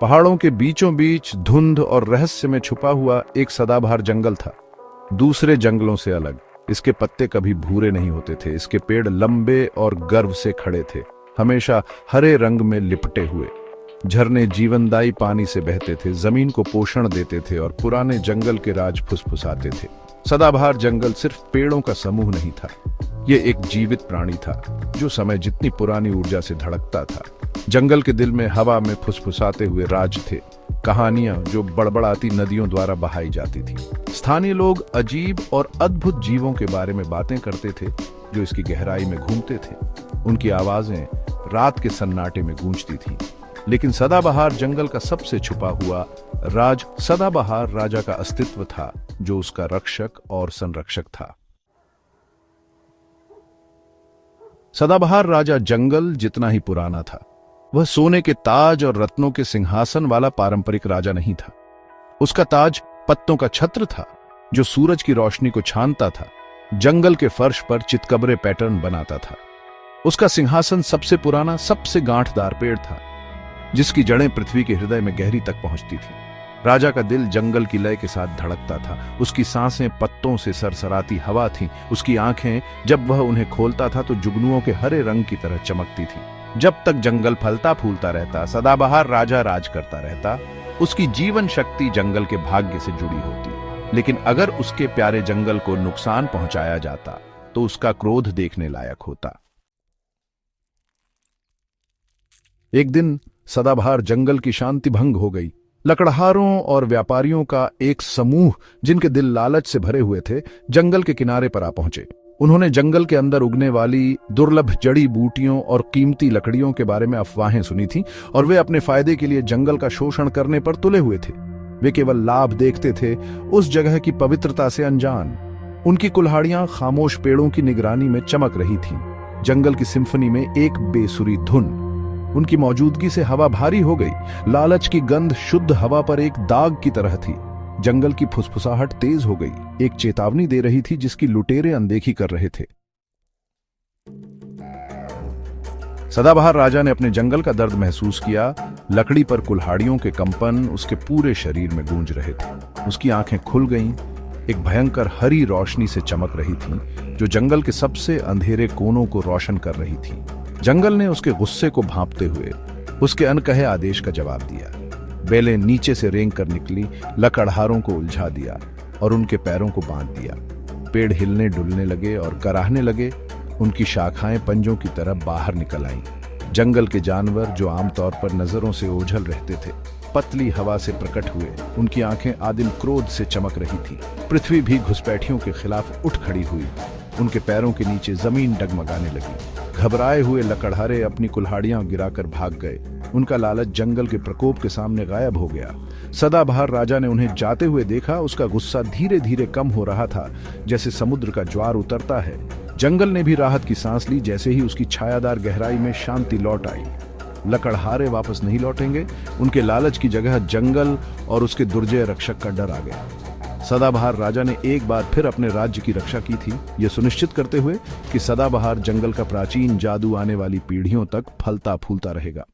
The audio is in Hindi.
पहाड़ों के बीचों बीच धुंध और रहस्य में छुपा हुआ एक सदाबहार जंगल था। दूसरे जंगलों से अलग, इसके पत्ते कभी भूरे नहीं होते थे। इसके पेड़ लंबे और गर्व से खड़े थे, हमेशा हरे रंग में लिपटे हुए। झरने जीवनदायी पानी से बहते थे, जमीन को पोषण देते थे और पुराने जंगल के राज फुसफुसाते थे। सदाबहार जंगल सिर्फ पेड़ों का समूह नहीं था, ये एक जीवित प्राणी था जो समय जितनी पुरानी ऊर्जा से धड़कता था। जंगल के दिल में हवा में फुसफुसाते हुए राज थे, कहानियां जो बड़बड़ाती नदियों द्वारा बहाई जाती थी। स्थानीय लोग अजीब और अद्भुत जीवों के बारे में बातें करते थे जो इसकी गहराई में घूमते थे। उनकी आवाजें रात के सन्नाटे में गूंजती थी। लेकिन सदाबहार जंगल का सबसे छुपा हुआ राज सदाबहार राजा का अस्तित्व था, जो उसका रक्षक और संरक्षक था। सदाबहार राजा जंगल जितना ही पुराना था, वह सोने के ताज और रत्नों के सिंहासन वाला पारंपरिक राजा नहीं था। उसका ताज पत्तों का छत्र था जो सूरज की रोशनी को छानता था, जंगल के फर्श पर चितकबरे पैटर्न बनाता था। उसका सिंहासन सबसे पुराना, सबसे गांठदार पेड़ था, जिसकी जड़ें पृथ्वी के हृदय में गहरी तक पहुंचती थी। राजा का दिल जंगल की लय के साथ धड़कता था। उसकी सांसें पत्तों से सरसराती हवा थीं। उसकी आंखें जब वह उन्हें खोलता था तो जुगनुओं के हरे रंग की तरह चमकती थी। जब तक जंगल फलता फूलता रहता, सदाबहार राजा राज करता रहता। उसकी जीवन शक्ति जंगल के भाग्य से जुड़ी होती, लेकिन अगर उसके प्यारे जंगल को नुकसान पहुंचाया जाता तो उसका क्रोध देखने लायक होता। एक दिन सदाबहार जंगल की शांति भंग हो गई। लकड़हारों और व्यापारियों का एक समूह, जिनके दिल लालच से भरे हुए थे, जंगल के किनारे पर आ पहुंचे। उन्होंने जंगल के अंदर उगने वाली दुर्लभ जड़ी बूटियों और कीमती लकड़ियों के बारे में अफवाहें सुनी थी और वे अपने फायदे के लिए जंगल का शोषण करने पर तुले हुए थे। वे केवल लाभ देखते थे, उस जगह की पवित्रता से अनजान। उनकी कुल्हाड़ियां खामोश पेड़ों की निगरानी में चमक रही थीं, जंगल की सिम्फनी में एक बेसुरी धुन। उनकी मौजूदगी से हवा भारी हो गई। लालच की गंध शुद्ध हवा पर एक दाग की तरह थी। जंगल की फुसफुसाहट तेज हो गई, एक चेतावनी दे रही थी जिसकी लुटेरे अनदेखी कर रहे थे। सदाबहार राजा ने अपने जंगल का दर्द महसूस किया। लकड़ी पर कुल्हाड़ियों के कंपन उसके पूरे शरीर में गूंज रहे थे। उसकी आंखें खुल गईं। एक भयंकर हरी रोशनी से चमक रही थी जो जंगल के सबसे अंधेरे कोनों को रोशन कर रही थी। जंगल ने उसके गुस्से को भांपते हुए उसके अनकहे आदेश का जवाब दिया। बेलें नीचे से रेंग कर निकली, लकड़हारों को उलझा दिया और उनके पैरों को बांध दिया। पेड़ हिलने डुलने लगे और कराहने लगे। उनकी शाखाएं पंजों की तरह बाहर निकल आईं। जंगल के जानवर जो आमतौर पर नजरों से ओझल रहते थे, पतली हवा से प्रकट हुए। उनकी आंखें आदिम क्रोध से चमक रही थी। पृथ्वी भी घुसपैठियों के खिलाफ उठ खड़ी हुई। उनके पैरों के नीचे जमीन डगमगाने लगी। घबराए हुए लकड़हारे अपनी कुल्हाड़ियां गिराकर भाग गए। उनका लालच जंगल के प्रकोप के सामने गायब हो गया। सदाबहार राजा ने उन्हें जाते हुए देखा। उसका गुस्सा धीरे धीरे कम हो रहा था, जैसे समुद्र का ज्वार उतरता है। जंगल ने भी राहत की सांस ली जैसे ही उसकी छायादार गहराई में शांति लौट आई। लकड़हारे वापस नहीं लौटेंगे। उनके लालच की जगह जंगल और उसके दुर्जय रक्षक का डर आ गया। सदाबहार राजा ने एक बार फिर अपने राज्य की रक्षा की थी, यह सुनिश्चित करते हुए कि सदाबहार जंगल का प्राचीन जादू आने वाली पीढ़ियों तक फलता फूलता रहेगा।